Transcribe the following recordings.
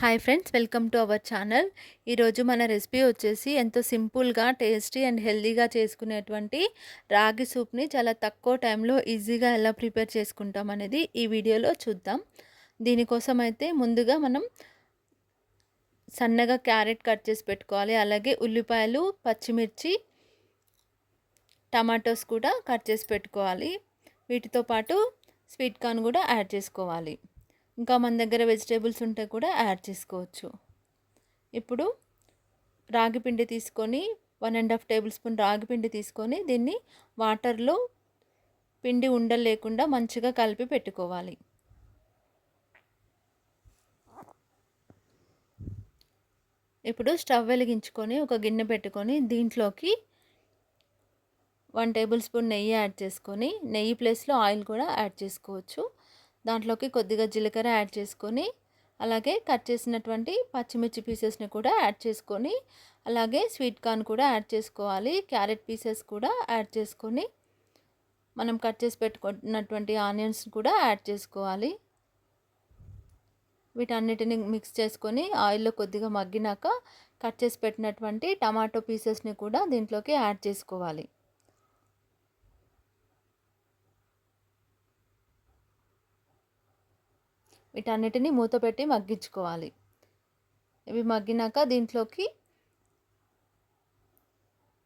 Hi friends, welcome to our channel. ఈరోజు మన recipe వచ్చేసి ఎంతో సింపుల్గా టేస్టీ అండ్ హెల్తీగా చేసుకునేటువంటి రాగి సూప్ని చాలా తక్కువ టైంలో ఈజీగా ఎలా ప్రిపేర్ చేసుకుంటాం అనేది ఈ వీడియోలో చూద్దాం. దీనికోసం అయితే ముందుగా మనం సన్నగా క్యారెట్ కట్ చేసి పెట్టుకోవాలి. అలాగే ఉల్లిపాయలు, పచ్చిమిర్చి, టమాటోస్ కూడా కట్ చేసి పెట్టుకోవాలి. వీటితో పాటు స్వీట్ కార్న్ కూడా యాడ్ చేసుకోవాలి. ఇంకా మన దగ్గర వెజిటేబుల్స్ ఉంటే కూడా యాడ్ చేసుకోవచ్చు. ఇప్పుడు రాగి పిండి తీసుకొని 1.5 టేబుల్ స్పూన్ రాగి పిండి తీసుకొని దీన్ని వాటర్లో పిండి ఉండలు లేకుండా మంచిగా కలిపి పెట్టుకోవాలి. ఇప్పుడు స్టవ్ వెలిగించుకొని ఒక గిన్నె పెట్టుకొని దీంట్లోకి 1 టేబుల్ స్పూన్ నెయ్యి యాడ్ చేసుకొని, నెయ్యి ప్లేస్లో ఆయిల్ కూడా యాడ్ చేసుకోవచ్చు. దాంట్లోకి కొద్దిగా జీలకర్ర యాడ్ చేసుకొని, అలాగే కట్ చేసినటువంటి పచ్చిమిర్చి పీసెస్ని కూడా యాడ్ చేసుకొని, అలాగే స్వీట్ కార్న్ కూడా యాడ్ చేసుకోవాలి. క్యారెట్ పీసెస్ కూడా యాడ్ చేసుకొని, మనం కట్ చేసి పెట్టుకున్నటువంటి ఆనియన్స్ కూడా యాడ్ చేసుకోవాలి. వీటన్నిటిని మిక్స్ చేసుకొని ఆయిల్లో కొద్దిగా మగ్గినాక కట్ చేసి పెట్టినటువంటి టమాటో పీసెస్ని కూడా దీంట్లోకి యాడ్ చేసుకోవాలి. వీటన్నిటిని మూత పెట్టి మగ్గించుకోవాలి. ఇవి మగ్గినాక దీంట్లోకి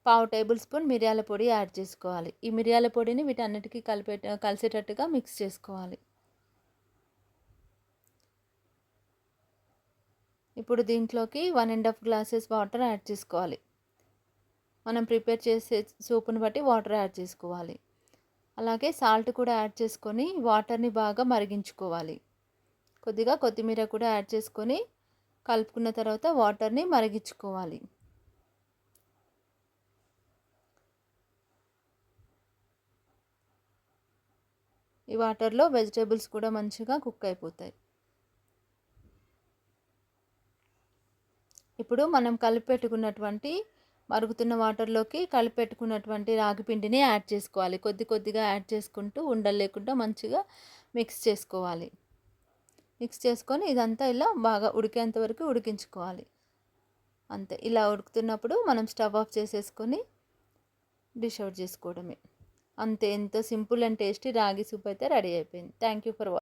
1/2 టేబుల్ స్పూన్ మిరియాల పొడి యాడ్ చేసుకోవాలి. ఈ మిరియాల పొడిని వీటన్నిటికీ కలిసేటట్టుగా మిక్స్ చేసుకోవాలి. ఇప్పుడు దీంట్లోకి 1.5 గ్లాసెస్ వాటర్ యాడ్ చేసుకోవాలి. మనం ప్రిపేర్ చేసే సూప్ని బట్టి వాటర్ యాడ్ చేసుకోవాలి. అలాగే సాల్ట్ కూడా యాడ్ చేసుకొని వాటర్ని బాగా మరిగించుకోవాలి. కొద్దిగా కొత్తిమీర కూడా యాడ్ చేసుకొని కలుపుకున్న తర్వాత వాటర్ని మరిగించుకోవాలి. ఈ వాటర్లో వెజిటేబుల్స్ కూడా మంచిగా కుక్ అయిపోతాయి. ఇప్పుడు మనం కలిపెట్టుకున్నటువంటి మరుగుతున్న వాటర్లోకి కలిపెట్టుకున్నటువంటి రాగి పిండిని యాడ్ చేసుకోవాలి. కొద్దిగా యాడ్ చేసుకుంటూ ఉండలు లేకుండా మంచిగా మిక్స్ చేసుకోవాలి. మిక్స్ చేసుకొని ఇదంతా ఇలా బాగా ఉడికేంత వరకు ఉడికించుకోవాలి. అంతే, ఇలా ఉడుకుతున్నప్పుడు మనం స్టవ్ ఆఫ్ చేసేసుకొని డిష్ అవుట్ చేసుకోవడమే. అంతే, ఎంతో సింపుల్ అండ్ టేస్టీ రాగి సూప్ అయితే రెడీ అయిపోయింది. Thank you for watching.